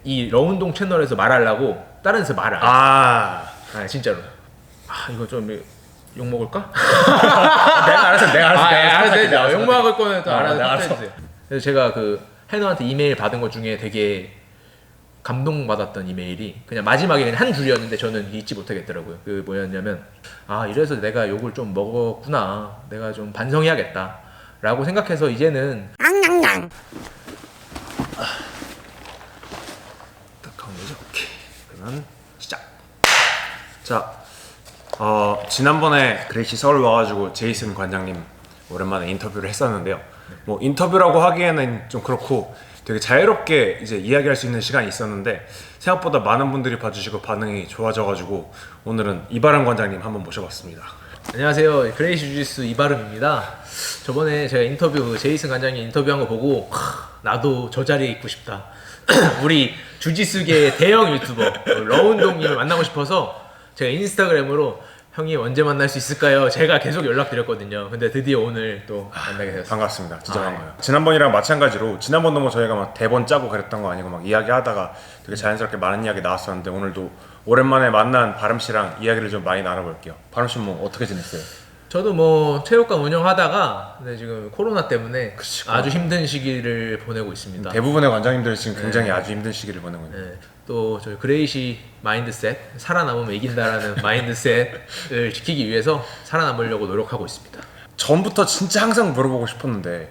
이 러운동 채널에서 말하려고 다른 데서 말을 안 해요. 아 진짜로. 아 이거 좀 욕 먹을까? 내가 알아서 내가 욕 먹을 거는 또 내가 알아서 해주세요. 그래서 제가 그 해너한테 이메일 받은 것 중에 되게 감동받았던 이메일이 그냥 마지막에 그냥 한 줄이었는데 저는 잊지 못하겠더라고요. 그 뭐였냐면 아 이래서 내가 욕을 좀 먹었구나, 내가 좀 반성해야겠다 라고 생각해서 이제는 딱 하면 되죠. 오케이. 그러면 시작. 자, 지난번에 그레이시 서울 와가지고 제이슨 관장님 오랜만에 인터뷰를 했었는데요. 뭐 인터뷰라고 하기에는 좀 그렇고 되게 자유롭게 이제 이야기할 수 있는 시간이 있었는데 생각보다 많은 분들이 봐주시고 반응이 좋아져가지고 오늘은 이바람 관장님 한번 모셔봤습니다. 안녕하세요, 그레이시 주짓수 이바름입니다. 저번에 제가 인터뷰 제이슨 관장님 인터뷰한 거 보고 나도 저 자리에 있고 싶다. 우리 주짓수계의 대형 유튜버 러운동님을 만나고 싶어서 제가 인스타그램으로 형님 언제 만날 수 있을까요? 제가 계속 연락드렸거든요. 근데 드디어 오늘 또 만나게 되었어요. 반갑습니다. 진짜 반가워요. 지난번이랑 마찬가지로 지난번도 뭐 저희가 막 대본 짜고 그랬던 거 아니고 막 이야기하다가 되게 자연스럽게 많은 이야기 나왔었는데 오늘도 오랜만에 만난 바름 씨랑 이야기를 좀 많이 나눠볼게요. 바름 씨 뭐 어떻게 지냈어요? 저도 뭐 체육관 운영하다가 근데 지금 코로나 때문에 그치, 아주 힘든 시기를 보내고 있습니다. 대부분의 관장님들이 지금 굉장히 아주 힘든 시기를 보내고 있는데 네, 또 저희 그레이시 마인드셋, 살아남으면 이긴다라는 마인드셋을 지키기 위해서 살아남으려고 노력하고 있습니다. 전부터 진짜 항상 물어보고 싶었는데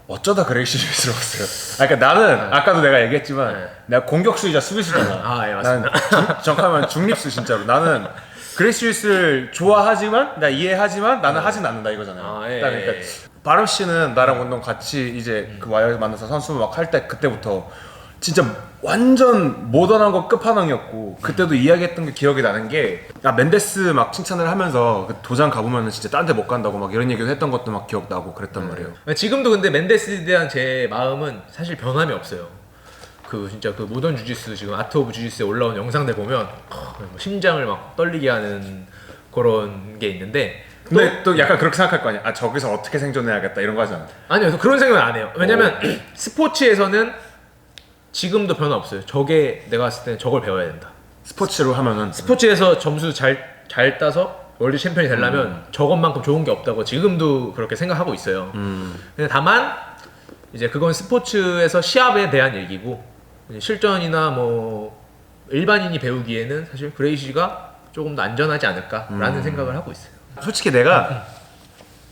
어쩌다 그레이시 주짓수로 왔어요? 그러니까 나는 아까도 내가 얘기했지만 내가 공격수이자 수비수잖아. 예, 맞습니다. 나는 정확하면 중립수 진짜로. 나는 그레이시 주짓수를 좋아하지만 나 이해하지만 나는 하진 않는다 이거잖아요. 그러니까 바람 씨는 나랑 운동 같이 이제 그 와이어에서 만나서 선수 막 할 때 그때부터 진짜 완전 모던한 거 끝판왕이었고 그때도 이야기했던 게 기억이 나는 게 맨데스 막 칭찬을 하면서 그 도장 가보면은 진짜 딴 데 못 간다고 막 이런 얘기도 했던 것도 막 기억나고 그랬단 말이에요. 지금도 근데 맨데스에 대한 제 마음은 사실 변함이 없어요. 그 진짜 그 모던 주짓수 지금 아트 오브 주짓수에 올라온 영상들 보면 심장을 막 떨리게 하는 그런 게 있는데 근데 또 약간 그렇게 생각할 거 아니야. 아 저기서 어떻게 생존해야겠다 이런 거 하잖아. 아니요, 그런 생각은 안 해요. 왜냐면 스포츠에서는 지금도 변화 없어요. 저게 내가 봤을 때는 저걸 배워야 된다. 스포츠로 하면은 스포츠에서 점수 잘 따서 월드 챔피언이 되려면 저것만큼 좋은 게 없다고 지금도 그렇게 생각하고 있어요. 근데 다만 이제 그건 스포츠에서 시합에 대한 얘기고 실전이나 뭐 일반인이 배우기에는 사실 그레이시가 조금 더 안전하지 않을까라는 생각을 하고 있어요. 솔직히 내가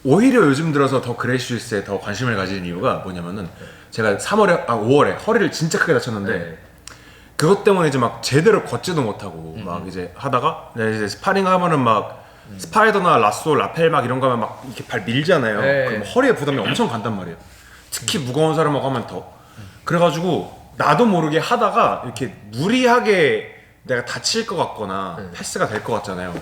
오히려 요즘 들어서 더 그레이시 주짓수에 더 관심을 가지는 이유가 뭐냐면은 제가 5월에 허리를 진짜 크게 다쳤는데 그것 때문에 이제 막 제대로 걷지도 못하고 막 이제 하다가 이제 스파링 하면은 막 스파이더나 라쏘, 라펠 막 이런 거 하면 막 이렇게 발 밀잖아요. 그럼 허리에 부담이 엄청 간단 말이에요. 특히 무거운 사람하고 하면 더. 그래가지고 나도 모르게 하다가 이렇게 무리하게 내가 다칠 것 같거나 패스가 될 것 같잖아요.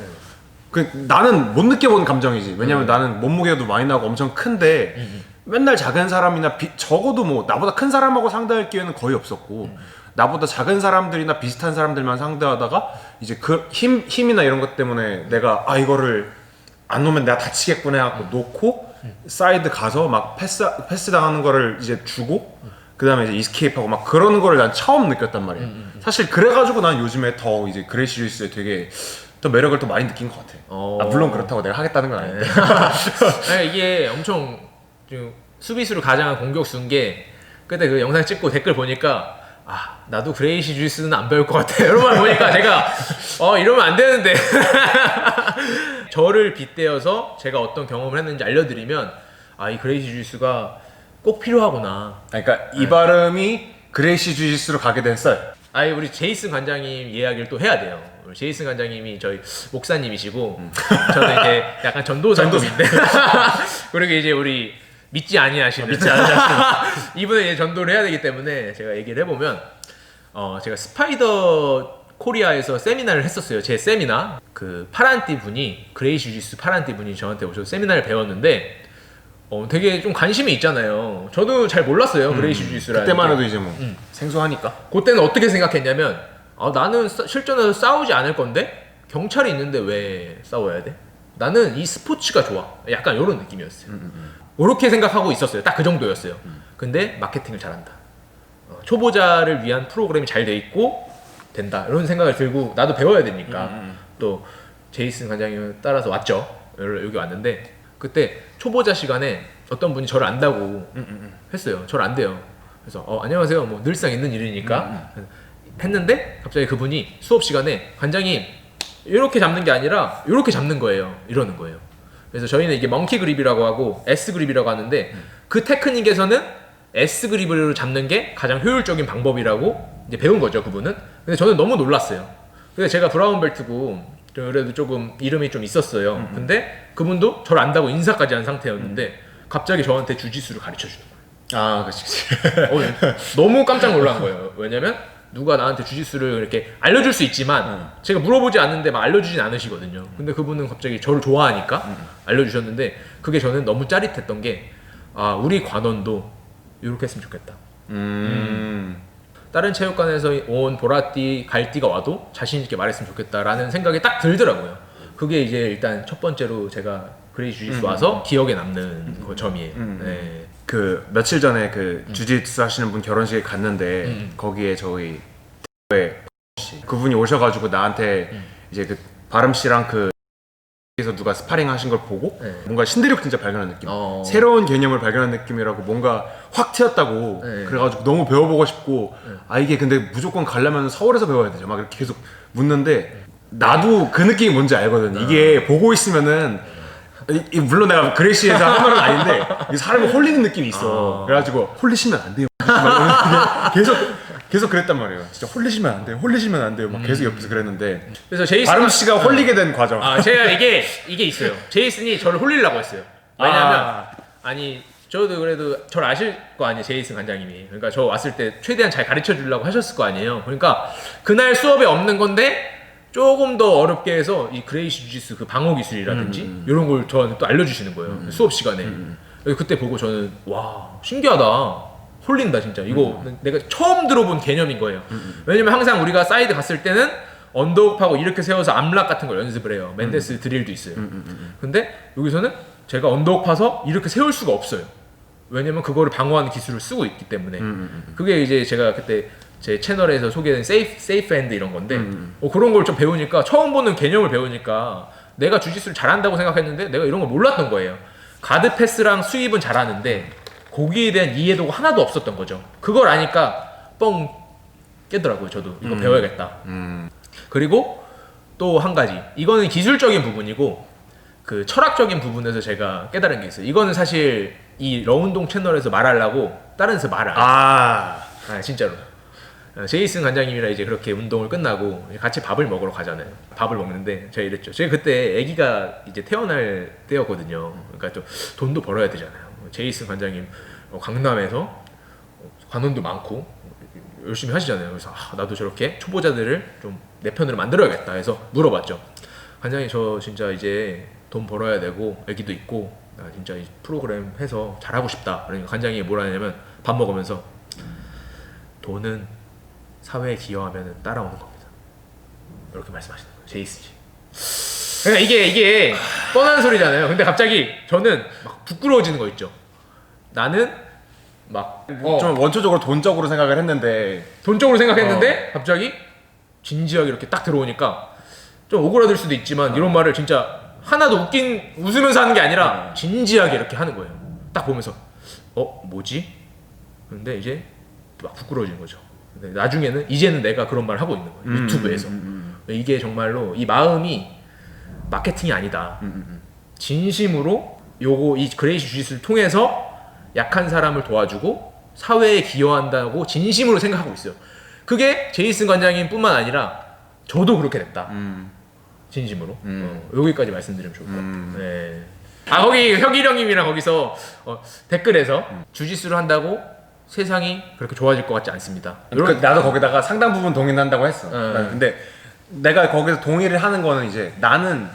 나는 못 느껴본 감정이지. 왜냐면 나는 몸무게도 많이 나고 엄청 큰데 맨날 작은 사람이나 적어도 뭐 나보다 큰 사람하고 상대할 기회는 거의 없었고 나보다 작은 사람들이나 비슷한 사람들만 상대하다가 이제 그 힘이나 이런 것 때문에 내가 이거를 안 놓으면 내가 다치겠구나 해갖고 놓고 사이드 가서 막 패스 당하는 거를 이제 주고 그 다음에 이제 이스케이프하고 막 그런 거를 난 처음 느꼈단 말이에요. 사실 그래가지고 난 요즘에 더 이제 그레이시 주짓수에 되게 또 매력을 또 많이 느낀 것 같아. 물론 그렇다고 내가 하겠다는 건 아닌데. 이게 엄청 좀 수비수로 가장한 공격수인 게 그때 그 영상 찍고 댓글 보니까 나도 그레이시 주짓수는 안 배울 것 같아 이런 말 보니까 제가 이러면 안 되는데 저를 빗대어서 제가 어떤 경험을 했는지 알려드리면 이 그레이시 주짓수가 꼭 필요하구나. 그러니까 이 발음이 그레이시 주짓수로 가게 된 썰. 우리 제이슨 관장님 이야기를 또 해야 돼요. 우리 제이슨 관장님이 저희 목사님이시고 저는 이제 약간 전도사님인데 그리고 이제 우리 믿지 아니하시는 이분은 이제 전도를 해야 되기 때문에 제가 얘기를 해보면 제가 스파이더 코리아에서 세미나를 했었어요. 제 세미나 그 파란띠 분이 그레이시 주짓수 파란띠 분이 저한테 오셔서 세미나를 배웠는데 되게 좀 관심이 있잖아요. 저도 잘 몰랐어요. 그레이시 주짓수라는 그때만 게. 해도 이제 뭐 생소하니까. 그때는 어떻게 생각했냐면 나는 실전에서 싸우지 않을 건데 경찰이 있는데 왜 싸워야 돼? 나는 이 스포츠가 좋아. 약간 이런 느낌이었어요. 그렇게 생각하고 있었어요. 딱 그 정도였어요. 근데 마케팅을 잘한다. 초보자를 위한 프로그램이 잘 돼 있고 된다 이런 생각을 들고 나도 배워야 되니까 또 제이슨 관장님을 따라서 왔죠. 여기 왔는데 그때 초보자 시간에 어떤 분이 저를 안다고 했어요. 저를 안대요. 그래서 안녕하세요. 뭐 늘상 있는 일이니까 했는데 갑자기 그분이 수업 시간에 관장님 이렇게 잡는 게 아니라 이렇게 잡는 거예요. 이러는 거예요. 그래서 저희는 이게 멍키 그립이라고 하고 S 그립이라고 하는데 그 테크닉에서는 S 그립으로 잡는 게 가장 효율적인 방법이라고 이제 배운 거죠, 그분은. 근데 저는 너무 놀랐어요. 근데 제가 브라운 벨트고 그래도 조금 이름이 좀 있었어요. 근데 그분도 저를 안다고 인사까지 한 상태였는데 갑자기 저한테 주짓수를 가르쳐 주는 거예요. 아, 그치. 너무 깜짝 놀란 거예요. 왜냐면 누가 나한테 주짓수를 이렇게 알려줄 수 있지만 제가 물어보지 않는데 막 알려주진 않으시거든요. 근데 그분은 갑자기 저를 좋아하니까 알려주셨는데 그게 저는 너무 짜릿했던 게 우리 관원도 이렇게 했으면 좋겠다. 다른 체육관에서 온 보라띠, 갈띠가 와도 자신 있게 말했으면 좋겠다라는 생각이 딱 들더라고요. 그게 이제 일단 첫 번째로 제가 그레이시 주짓수 와서 기억에 남는 그 점이에요. 네. 그 며칠 전에 그 주짓수 하시는 분 결혼식에 갔는데 거기에 저희 그분이 오셔가지고 나한테 이제 그 바름 씨랑 그에서 누가 스파링 하신 걸 보고 뭔가 신대륙 진짜 발견한 느낌, 새로운 개념을 발견한 느낌이라고 뭔가 확 튀었다고 그래가지고 너무 배워보고 싶고 이게 근데 무조건 가려면 서울에서 배워야 되죠. 막 이렇게 계속 묻는데 나도 그 느낌이 뭔지 알거든. 이게 보고 있으면은 물론 내가 그레이시에서 한 말은 아닌데 사람이 홀리는 느낌이 있어. 그래가지고 홀리시면 안 돼요. 계속 그랬단 말이에요. 진짜 홀리시면 안 돼요. 홀리시면 안 돼요. 막 계속 옆에서 그랬는데. 그래서 제이슨 바름 씨가 홀리게 된 과정. 제가 이게 있어요. 제이슨이 저를 홀리려고 했어요. 왜냐면 저도 그래도 저를 아실 거 아니에요, 제이슨 관장님이. 그러니까 저 왔을 때 최대한 잘 가르쳐 주려고 하셨을 거 아니에요. 그러니까 그날 수업에 없는 건데 조금 더 어렵게 해서 이 그레이시 주짓수 그 방어 기술이라든지 이런 걸 저한테 또 알려주시는 거예요. 수업 시간에. 그때 보고 저는 와 신기하다. 홀린다 진짜. 이거 내가 처음 들어본 개념인 거예요. 왜냐면 항상 우리가 사이드 갔을 때는 언더훅하고 이렇게 세워서 암락 같은 걸 연습을 해요. 맨데스 드릴도 있어요. 근데 여기서는 제가 언더훅 파서 이렇게 세울 수가 없어요. 왜냐면 그거를 방어하는 기술을 쓰고 있기 때문에. 그게 이제 제가 그때 제 채널에서 소개된 세이프 핸드 이런 건데 그런 걸 좀 배우니까 처음 보는 개념을 배우니까 내가 주짓수를 잘한다고 생각했는데 내가 이런 걸 몰랐던 거예요. 가드 패스랑 스윕은 잘하는데 거기에 대한 이해도가 하나도 없었던 거죠. 그걸 아니까 뻥 깨더라고요. 저도 이거 배워야겠다. 그리고 또 한 가지, 이거는 기술적인 부분이고 그 철학적인 부분에서 제가 깨달은 게 있어요. 이거는 사실 이 러운동 채널에서 말하려고 다른 데서 말을 안 해요. 진짜로. 제이슨 관장님이랑 이제 그렇게 운동을 끝나고 같이 밥을 먹으러 가잖아요. 밥을 먹는데 제가 이랬죠. 제가 그때 아기가 이제 태어날 때였거든요. 그러니까 또 돈도 벌어야 되잖아요. 제이슨 관장님 강남에서 관원도 많고 열심히 하시잖아요. 그래서 나도 저렇게 초보자들을 좀 내 편으로 만들어야겠다 해서 물어봤죠. 관장님 저 진짜 이제 돈 벌어야 되고 아기도 있고 나 진짜 이 프로그램 해서 잘하고 싶다. 그러니까 관장님이 뭐라 하냐면 밥 먹으면서 돈은 사회에 기여하면 따라오는 겁니다. 이렇게 말씀하시는 거예요. 제이슨이. 그러니까 이게 뻔한 소리잖아요. 근데 갑자기 저는 막 부끄러워지는 거 있죠. 나는 막 좀 원초적으로 돈적으로 생각을 했는데 돈적으로 생각했는데 갑자기 진지하게 이렇게 딱 들어오니까 좀 오그라들 수도 있지만 이런 말을 진짜 하나도 웃으면서 하는 게 아니라 진지하게 이렇게 하는 거예요. 딱 보면서 뭐지? 근데 이제 막 부끄러워지는 거죠. 근데 나중에는 이제는 내가 그런 말을 하고 있는 거예요. 유튜브에서. 이게 정말로 이 마음이 마케팅이 아니다. 진심으로 이 그레이시 주짓수를 통해서 약한 사람을 도와주고 사회에 기여한다고 진심으로 생각하고 있어요. 그게 제이슨 관장님 뿐만 아니라 저도 그렇게 됐다. 진심으로. 여기까지 말씀드리면 좋을 것 같아요. 네. 거기 혁일 형님이랑 거기서 댓글에서 주짓수를 한다고 세상이 그렇게 좋아질 것 같지 않습니다. 나도 거기다가 상당 부분 동의한다고 했어. 근데 내가 거기서 동의를 하는 거는 이제 나는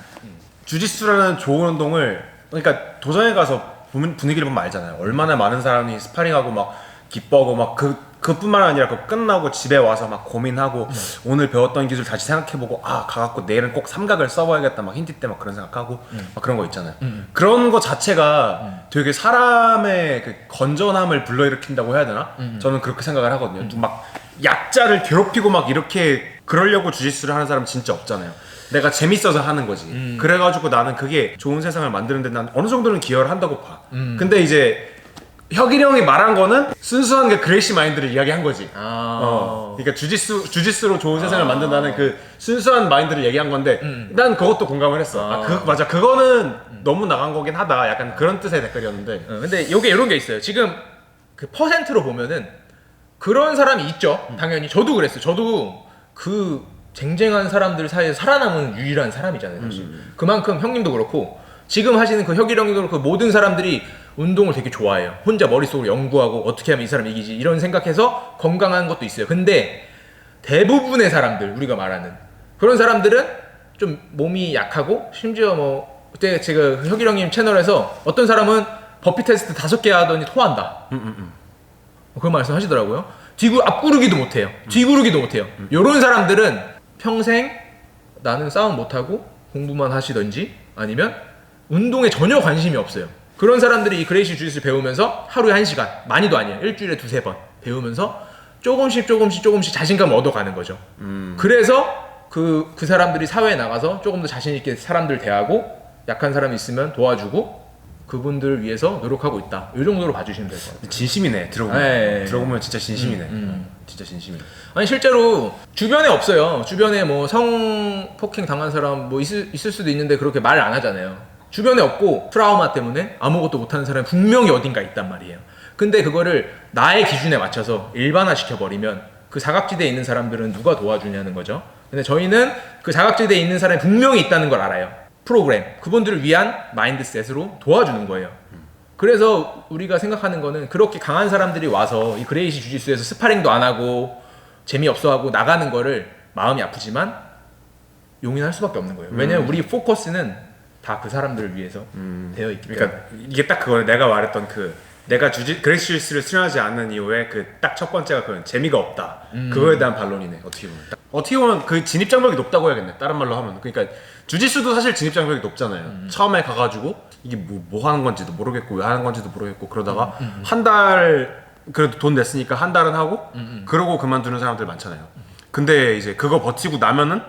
주짓수라는 좋은 운동을 그러니까 도전에 가서 분위기를 보면 알잖아요. 얼마나 많은 사람이 스파링하고 막 기뻐하고 막 그뿐만 아니라 그 끝나고 집에 와서 막 고민하고 오늘 배웠던 기술 다시 생각해보고 가갖고 내일은 꼭 삼각을 써봐야겠다 막 힌트 때 막 그런 생각하고 막 그런 거 있잖아요. 그런 거 자체가 되게 사람의 그 건전함을 불러일으킨다고 해야 되나? 저는 그렇게 생각을 하거든요. 막 약자를 괴롭히고 막 이렇게 그러려고 주짓수를 하는 사람 진짜 없잖아요. 내가 재밌어서 하는 거지. 그래가지고 나는 그게 좋은 세상을 만드는데 난 어느 정도는 기여를 한다고 봐. 근데 이제 혁일이 형이 말한 거는 순수한 그 그레이시 마인드를 이야기한 거지. 그러니까 주짓수로 좋은 세상을 만든다는 그 순수한 마인드를 얘기한 건데 난 그것도 공감을 했어. 맞아. 그거는 너무 나간 거긴 하다. 약간 그런 뜻의 댓글이었는데. 근데 요게 이런 게 있어요. 지금 그 퍼센트로 보면은 그런 사람이 있죠. 당연히 저도 그랬어요. 저도 그 쟁쟁한 사람들 사이에서 살아남은 유일한 사람이잖아요. 사실. 그만큼 형님도 그렇고 지금 하시는 그 혁일 형님도 그렇고 모든 사람들이 운동을 되게 좋아해요. 혼자 머릿속으로 연구하고 어떻게 하면 이 사람 이기지 이런 생각해서 건강한 것도 있어요. 근데 대부분의 사람들, 우리가 말하는 그런 사람들은 좀 몸이 약하고 심지어 뭐 그때 제가 혁일 형님 채널에서 어떤 사람은 버피 테스트 5개 하더니 토한다. 그런 말씀 하시더라고요. 앞구르기도 못해요. 뒤구르기도 못해요. 이런 사람들은 평생 나는 싸움 못하고 공부만 하시던지 아니면 운동에 전혀 관심이 없어요. 그런 사람들이 이 그레이시 주짓수를 배우면서 하루에 1시간, 많이도 아니에요. 일주일에 2-3번 배우면서 조금씩 자신감을 얻어가는 거죠. 그래서 그 사람들이 사회에 나가서 조금 더 자신 있게 사람들 대하고 약한 사람이 있으면 도와주고 그분들을 위해서 노력하고 있다. 이 정도로 봐주시면 될 것 같아요. 진심이네. 들어보면 진짜 진심이네. 진짜 진심이네. 아니 실제로 주변에 없어요. 주변에 뭐 성폭행 당한 사람 뭐 있을 수도 있는데 그렇게 말 안 하잖아요. 주변에 없고 트라우마 때문에 아무것도 못하는 사람이 분명히 어딘가 있단 말이에요. 근데 그거를 나의 기준에 맞춰서 일반화 시켜버리면 그 사각지대에 있는 사람들은 누가 도와주냐는 거죠. 근데 저희는 그 사각지대에 있는 사람이 분명히 있다는 걸 알아요. 프로그램, 그분들을 위한 마인드셋으로 도와주는 거예요. 그래서 우리가 생각하는 거는 그렇게 강한 사람들이 와서 이 그레이시 주짓수에서 스파링도 안 하고 재미없어 하고 나가는 거를 마음이 아프지만 용인할 수밖에 없는 거예요. 왜냐면 우리 포커스는 다 그 사람들을 위해서 되어 있기 때문에. 그러니까 이게 딱 그거네. 내가 말했던 내가 그레이시 주짓수를 수련하지 않는 이유에 그 딱 첫 번째가 그건 재미가 없다. 그거에 대한 반론이네. 어떻게 보면 그 진입 장벽이 높다고 해야겠네. 다른 말로 하면. 그러니까 주짓수도 사실 진입 장벽이 높잖아요. 처음에 가가지고 이게 뭐 하는 건지도 모르겠고 왜 하는 건지도 모르겠고 그러다가 한 달 그래도 돈 냈으니까 한 달은 하고 그러고 그만두는 사람들 많잖아요. 근데 이제 그거 버티고 나면은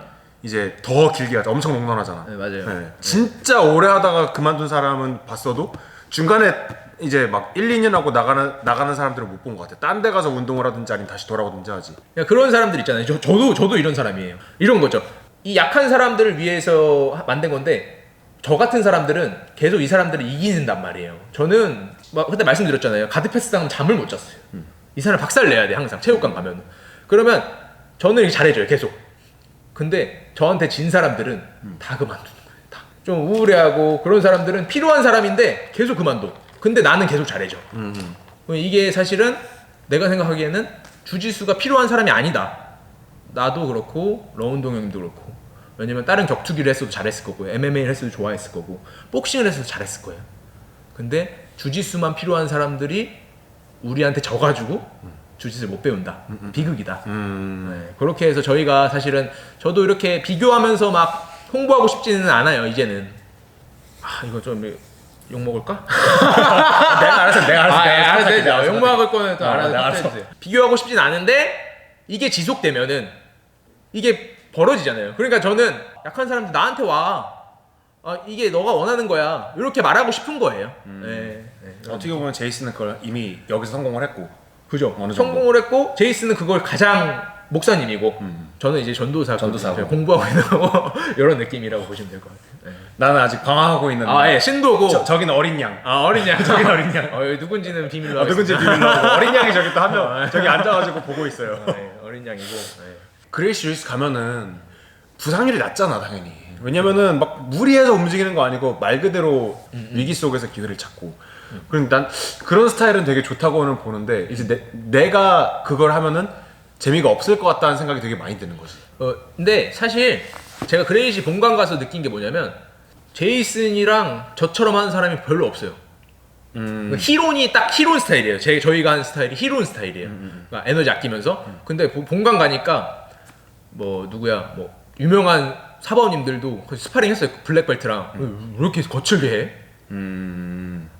이제 더 길게 하자. 엄청 롱런하잖아. 네, 맞아요. 네. 진짜 오래 하다가 그만둔 사람은 봤어도 중간에 이제 막 1-2년 하고 나가는 사람들은 못 본 것 같아. 딴 데 가서 운동을 하든지 아니면 다시 돌아오든지 하지. 그런 사람들 있잖아요. 저도 이런 사람이에요. 이런 거죠. 이 약한 사람들을 위해서 만든 건데 저 같은 사람들은 계속 이 사람들을 이기는단 말이에요. 저는 막 그때 말씀드렸잖아요. 가드 패스 당하면 잠을 못 잤어요. 이 사람 박살 내야 돼 항상 체육관 가면. 그러면 저는 이렇게 잘해줘요 계속. 근데 저한테 진 사람들은 다 그만두는 거예요. 다. 좀 우울해하고 그런 사람들은 필요한 사람인데 계속 그만둬. 근데 나는 계속 잘해줘. 이게 사실은 내가 생각하기에는 주짓수가 필요한 사람이 아니다. 나도 그렇고 러운동 형님도 그렇고. 왜냐면 다른 격투기를 했어도 잘했을 거고 MMA를 했어도 좋아했을 거고 복싱을 했어도 잘했을 거예요. 근데 주짓수만 필요한 사람들이 우리한테 져가지고 주짓수를 못 배운다. 비극이다. 네, 그렇게 해서 저희가 사실은 저도 이렇게 비교하면서 막 홍보하고 싶지는 않아요. 이제는 이거 좀 욕먹을까? 내가 알아서 욕먹을 거는 또 알아서 해주세요. 비교하고 싶진 않은데 이게 지속되면은 이게 벌어지잖아요. 그러니까 저는 약한 사람들 나한테 와. 이게 너가 원하는 거야. 이렇게 말하고 싶은 거예요. 네. 어떻게 보면 제이슨은 그걸 이미 여기서 성공을 했고 그죠. 성공을 했고 제이슨은 그걸 가장 목사님이고 저는 이제 전도사고 공부하고 있는 이런 느낌이라고 보시면 될 것 같아요. 네. 나는 아직 방황하고 있는 신도고 저기는 어린 양. 어린 양. 저기는 어린 양. 누군지는 비밀로 하겠습니다. 누군지 비밀로 하고 어린 양이 저기 또 한 명 저기 앉아가지고 보고 있어요. 어린 양이고. 그레이시 주짓수 가면은 부상률이 낮잖아 당연히. 왜냐면은 막 무리해서 움직이는 거 아니고 말 그대로 위기 속에서 기회를 찾고. 그럼 난 그런 스타일은 되게 좋다고는 보는데 이제 내가 그걸 하면은 재미가 없을 것 같다는 생각이 되게 많이 드는 거지. 근데 사실 제가 그레이시 본관 가서 느낀 게 뭐냐면 제이슨이랑 저처럼 하는 사람이 별로 없어요. 히론이 딱 히론 스타일이에요. 저희가 하는 스타일이 히론 스타일이에요. 그러니까 에너지 아끼면서. 근데 본관 가니까 뭐 누구야 뭐 유명한 사범님들도 스파링 했어요. 블랙벨트랑. 왜 이렇게 거칠게 해?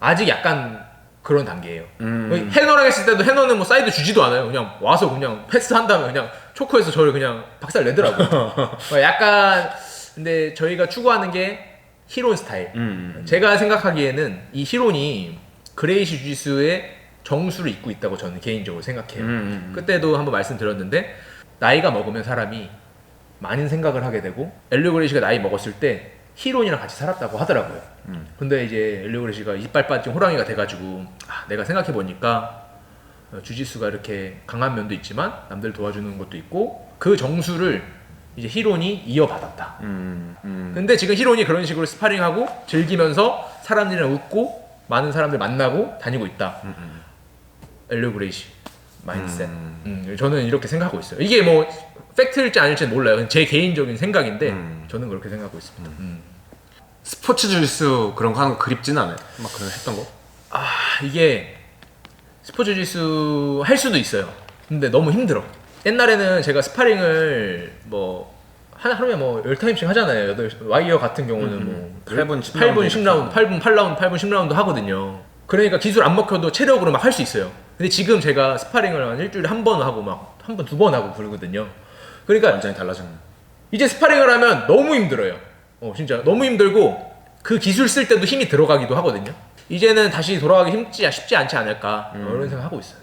아직 약간 그런 단계예요. 해너랑 했을 때도 해너는 뭐 사이드 주지도 않아요. 그냥 와서 그냥 패스한 다음에 그냥 초크해서 저를 그냥 박살 내더라고요. 약간 근데 저희가 추구하는 게 히론 스타일. 제가 생각하기에는 이 히론이 그레이시 주짓수의 정수를 잇고 있다고 저는 개인적으로 생각해요. 그때도 한번 말씀드렸는데 나이가 먹으면 사람이 많은 생각을 하게 되고 엘리오 그레이시가 나이 먹었을 때 히론이랑 같이 살았다고 하더라고요. 근데 이제 엘리오 그레이시가 이빨 빠진 호랑이가 돼가지고 내가 생각해보니까 주짓수가 이렇게 강한 면도 있지만 남들 도와주는 것도 있고 그 정수를 이제 히론이 이어받았다. 근데 지금 히론이 그런 식으로 스파링하고 즐기면서 사람들이랑 웃고 많은 사람들 만나고 다니고 있다. 엘리오 그레이시 마인드셋. 저는 이렇게 생각하고 있어요. 이게 뭐 팩트일지 아닐지는 몰라요. 제 개인적인 생각인데 저는 그렇게 생각하고 있습니다. 스포츠 주짓수 그런 거 하는 거 그립진 않아요? 막 그런 했던 거? 이게 스포츠 주짓수 할 수도 있어요. 근데 너무 힘들어. 옛날에는 제가 스파링을 뭐 하루에 뭐 10타임씩 하잖아요. 와이어 같은 경우는 뭐 8분 10라운드, 8분 8라운드, 8분 10라운드 하거든요. 그러니까 기술 안 먹혀도 체력으로 막 할 수 있어요. 근데 지금 제가 스파링을 한 일주일에 한 번 하고 막 한 번, 두 번 하고 그러거든요. 그러니까 완전히 달라졌네. 이제 스파링을 하면 너무 힘들어요. 진짜 너무 힘들고 그 기술 쓸 때도 힘이 들어가기도 하거든요. 이제는 다시 돌아가기 쉽지 않지 않을까 이런 생각하고 있어요.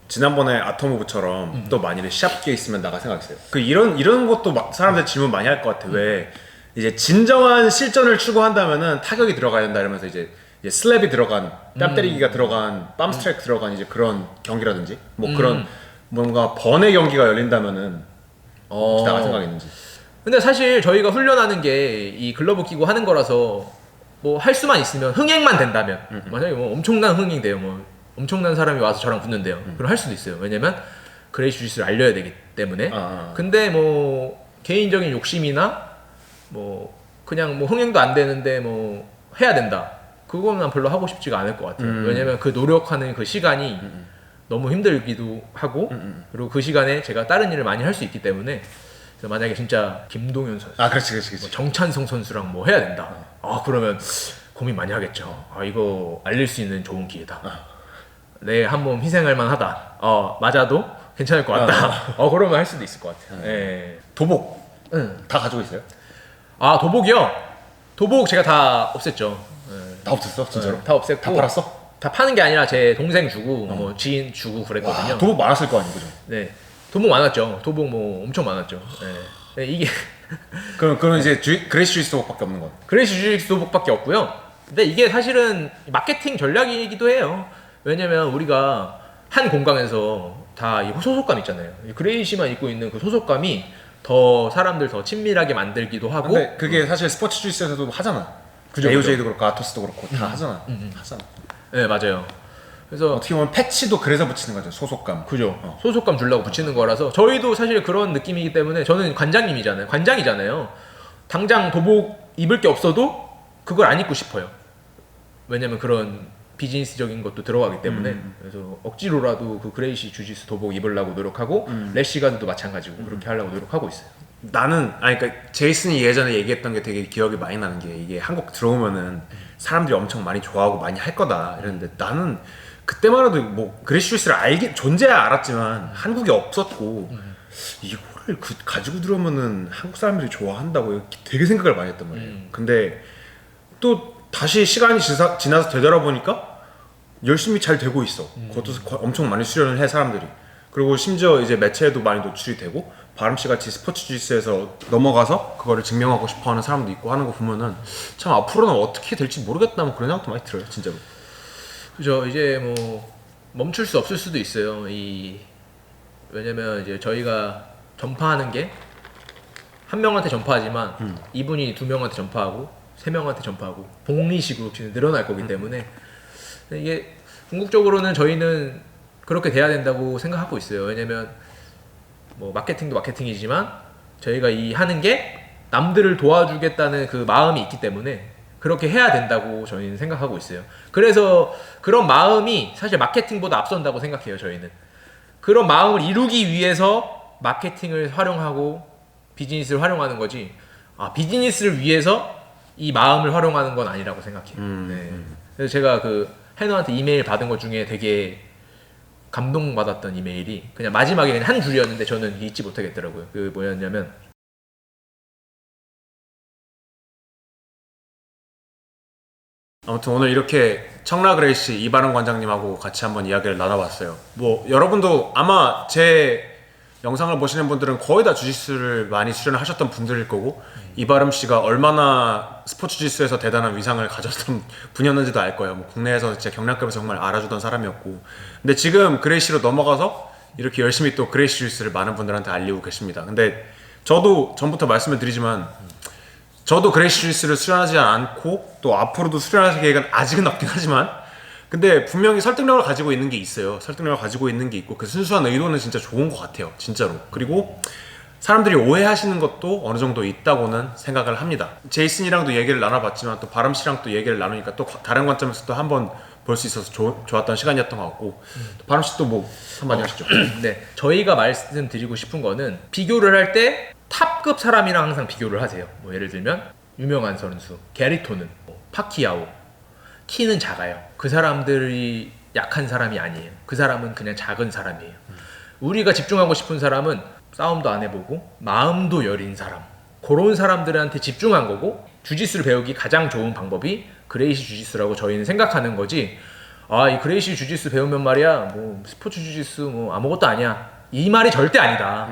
지난번에 아토모브처럼 또 만일에 시합기에 있으면 나가 생각했어요. 이런 것도 사람들 질문 많이 할 것 같아. 왜 이제 진정한 실전을 추구한다면은 타격이 들어가야 된다 이러면서 이제 슬랩이 들어간 뺨 때리기가 들어간 빰 스트라이크 들어간 이제 그런 경기라든지 뭐 그런 뭔가 번외 경기가 열린다면은 나갈 생각이 있는지. 근데 사실 저희가 훈련하는 게 이 글러브 끼고 하는 거라서 뭐 할 수만 있으면 흥행만 된다면 만약에 뭐 엄청난 흥행돼요. 뭐 엄청난 사람이 와서 저랑 붙는데요. 그럼 할 수도 있어요. 왜냐면 그레이시 주짓수를 알려야 되기 때문에. 근데 뭐 개인적인 욕심이나 뭐 그냥 뭐 흥행도 안 되는데 뭐 해야 된다. 그거는 별로 하고 싶지가 않을 것 같아요. 왜냐면 그 노력하는 그 시간이 너무 힘들기도 하고 그리고 그 시간에 제가 다른 일을 많이 할 수 있기 때문에 그래서 만약에 진짜 김동현 선수, 그렇지. 뭐 정찬성 선수랑 뭐 해야 된다. 그러면 고민 많이 하겠죠. 이거 알릴 수 있는 좋은 기회다. 네, 한번 희생할 만하다. 맞아도 괜찮을 것 같다. 그러면 할 수도 있을 것 같아요. 네. 도복 다 가지고 있어요? 도복이요? 도복 제가 다 없앴죠. 다 없었어 진짜로? 다 없앴고 다 팔았어? 다 파는 게 아니라 제 동생 주고 뭐 지인 주고 그랬거든요. 도복 많았을 거 아니에요, 그죠? 네, 도복 많았죠. 도복 뭐 엄청 많았죠. 네, 이게 그럼 이제 그레이시 주짓수 도복밖에 없는 거. 그레이시 주짓수 도복밖에 없고요. 근데 이게 사실은 마케팅 전략이기도 해요. 왜냐면 우리가 한 공간에서 다 이 소속감 있잖아요. 그레이시만 입고 있는 그 소속감이 더 사람들 더 친밀하게 만들기도 하고. 근데 그게 사실 스포츠 주짓수에서도 하잖아. 그죠, AOJ도 그렇고 아토스도 그렇고 다 하잖아. 하잖아. 네, 맞아요. 그래서 어떻게 보면 패치도 그래서 붙이는 거죠. 소속감. 그죠. 소속감 주려고 붙이는 거라서 저희도 사실 그런 느낌이기 때문에 저는 관장이잖아요. 당장 도복 입을 게 없어도 그걸 안 입고 싶어요. 왜냐면 그런 비즈니스적인 것도 들어가기 때문에 그래서 억지로라도 그 그레이시 주짓수 도복 입으려고 노력하고 래시가드도 마찬가지고 그렇게 하려고 노력하고 있어요. 나는 그러니까 제이슨이 예전에 얘기했던 게 되게 기억이 많이 나는 게 이게 한국 들어오면은 사람들이 엄청 많이 좋아하고 많이 할 거다 이랬는데 나는 그때만 해도 뭐 그레이시 주짓수를 존재야 알았지만 한국에 없었고 이거를 가지고 들어오면은 한국 사람들이 좋아한다고 되게 생각을 많이 했단 말이에요. 근데 또 다시 시간이 지나서 되돌아보니까 열심히 잘 되고 있어. 그것도 엄청 많이 수련을 해 사람들이. 그리고 심지어 이제 매체에도 많이 노출이 되고 바람씨 같이 스포츠 주짓수에서 넘어가서 그거를 증명하고 싶어하는 사람도 있고 하는 거 보면은 참 앞으로는 어떻게 될지 모르겠다 뭐 그런 생각도 많이 들어요 진짜로. 그죠. 이제 뭐 멈출 수 없을 수도 있어요. 왜냐면 이제 저희가 전파하는 게 한 명한테 전파하지만 이분이 두 명한테 전파하고 세 명한테 전파하고 복리식으로 늘어날 거기 때문에 이게 궁극적으로는 저희는 그렇게 돼야 된다고 생각하고 있어요. 왜냐면 뭐 마케팅도 마케팅이지만 저희가 이 하는 게 남들을 도와주겠다는 그 마음이 있기 때문에 그렇게 해야 된다고 저희는 생각하고 있어요. 그래서 그런 마음이 사실 마케팅보다 앞선다고 생각해요. 저희는 그런 마음을 이루기 위해서 마케팅을 활용하고 비즈니스를 활용하는 거지, 비즈니스를 위해서 이 마음을 활용하는 건 아니라고 생각해요. 네. 그래서 제가 그 해너한테 이메일 받은 것 중에 되게 감동받았던 이메일이 그냥 마지막에 그냥 한 줄이었는데 저는 잊지 못하겠더라고요. 그 뭐였냐면, 아무튼 오늘 이렇게 청라 그레이시 이바름 관장님하고 같이 한번 이야기를 나눠봤어요. 뭐 여러분도 아마 제 영상을 보시는 분들은 거의 다 주짓수를 많이 수련하셨던 분들일 거고, 이바름 씨가 얼마나 스포츠 주짓수에서 대단한 위상을 가졌던 분이었는지도 알 거예요. 뭐 국내에서 진짜 경량급에서 정말 알아주던 사람이었고, 근데 지금 그레이시로 넘어가서 이렇게 열심히 또 그레이시 주짓수를 많은 분들한테 알리고 계십니다. 근데 저도 전부터 말씀을 드리지만 저도 그레이시 주짓수를 수련하지 않고 또 앞으로도 수련할 계획은 아직은 없긴 하지만, 근데 분명히 설득력을 가지고 있는 게 있어요. 설득력을 가지고 있는 게 있고 그 순수한 의도는 진짜 좋은 것 같아요. 진짜로. 그리고 사람들이 오해하시는 것도 어느 정도 있다고는 생각을 합니다. 제이슨이랑도 얘기를 나눠봤지만 또 바람 씨랑 또 얘기를 나누니까 또 다른 관점에서 또 한번 볼 수 있어서 좋았던 시간이었던 것 같고, 바람 씨 또 뭐 한마디 하시죠. 네, 저희가 말씀드리고 싶은 거는 비교를 할 때 탑급 사람이랑 항상 비교를 하세요. 뭐 예를 들면 유명한 선수 게리토는, 파키아오, 키는 작아요. 그 사람들이 약한 사람이 아니에요. 그 사람은 그냥 작은 사람이에요. 우리가 집중하고 싶은 사람은 싸움도 안 해보고 마음도 여린 사람, 그런 사람들한테 집중한 거고, 주짓수를 배우기 가장 좋은 방법이 그레이시 주짓수라고 저희는 생각하는 거지, 이 그레이시 주짓수 배우면 말이야 뭐 스포츠 주짓수 뭐 아무것도 아니야, 이 말이 절대 아니다.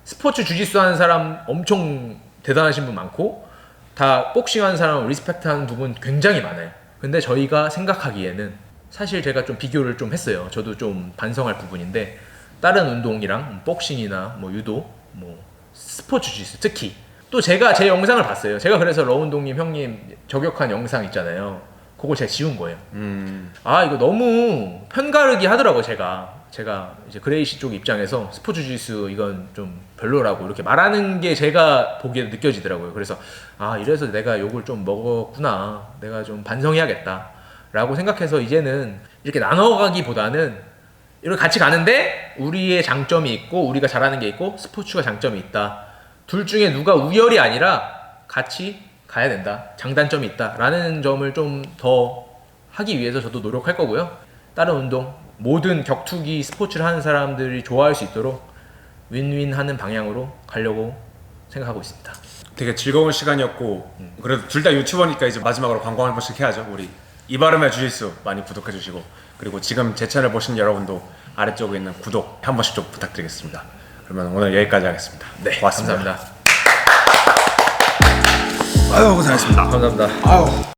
스포츠 주짓수 하는 사람 엄청 대단하신 분 많고, 다 복싱 하는 사람 리스펙트 하는 부분 굉장히 많아요. 근데 저희가 생각하기에는, 사실 제가 좀 비교를 좀 했어요. 저도 좀 반성할 부분인데, 다른 운동이랑 복싱이나 뭐 유도, 뭐 스포츠 주짓수 특히, 또 제가 제 영상을 봤어요. 제가 그래서 러운동님 형님 저격한 영상 있잖아요. 그걸 제가 지운 거예요. 이거 너무 편가르기 하더라고요. 제가 이제 그레이시 쪽 입장에서 스포츠 주짓수 이건 좀 별로라고 이렇게 말하는 게 제가 보기에 느껴지더라고요. 그래서 이래서 내가 욕을 좀 먹었구나, 내가 좀 반성해야겠다 라고 생각해서 이제는 이렇게 나눠가기보다는 이렇게 같이 가는데 우리의 장점이 있고 우리가 잘하는 게 있고 스포츠가 장점이 있다, 둘 중에 누가 우열이 아니라 같이 가야 된다, 장단점이 있다 라는 점을 좀 더 하기 위해서 저도 노력할 거고요. 다른 운동, 모든 격투기 스포츠를 하는 사람들이 좋아할 수 있도록 윈윈 하는 방향으로 가려고 생각하고 있습니다. 되게 즐거운 시간이었고, 그래도 둘 다 유튜버니까 이제 마지막으로 광고 한 번씩 해야죠. 우리 이바름의 주짓수 많이 구독해 주시고, 그리고 지금 제 채널 보시는 여러분도 아래쪽에 있는 구독 한 번씩 좀 부탁드리겠습니다. 그러면 오늘 여기까지 하겠습니다. 네, 고맙습니다. 감사합니다. 아유, 고생하셨습니다. 감사합니다. 아유.